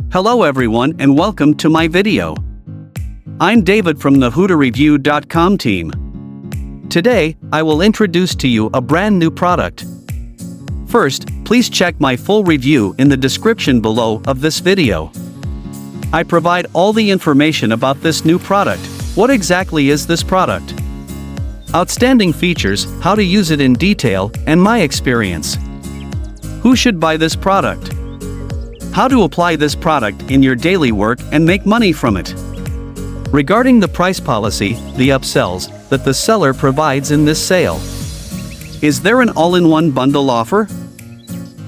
Hello everyone and welcome to my video. I'm David from the HooterReview.com team. Today, I will introduce to you a brand new product. First, please check my full review in the description below of this video. I provide all the information about this new product. What exactly is this product? Outstanding features, how to use it in detail, and my experience. Who should buy this product? How to apply this product in your daily work and make money from it. Regarding the price policy, the upsells that the seller provides in this sale. Is there an all-in-one bundle offer?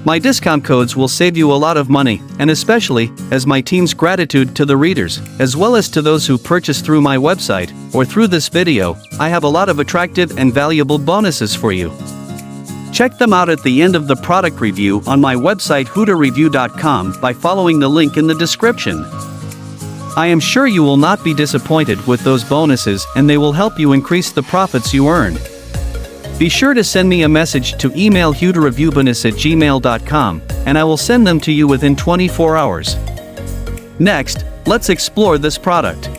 My discount codes will save you a lot of money, and especially, as my team's gratitude to the readers, as well as to those who purchase through my website, or through this video, I have a lot of attractive and valuable bonuses for you. Check them out at the end of the product review on my website HooterReview.com by following the link in the description. I am sure you will not be disappointed with those bonuses and they will help you increase the profits you earn. Be sure to send me a message to email HooterReviewBonus@gmail.com and I will send them to you within 24 hours. Next, let's explore this product.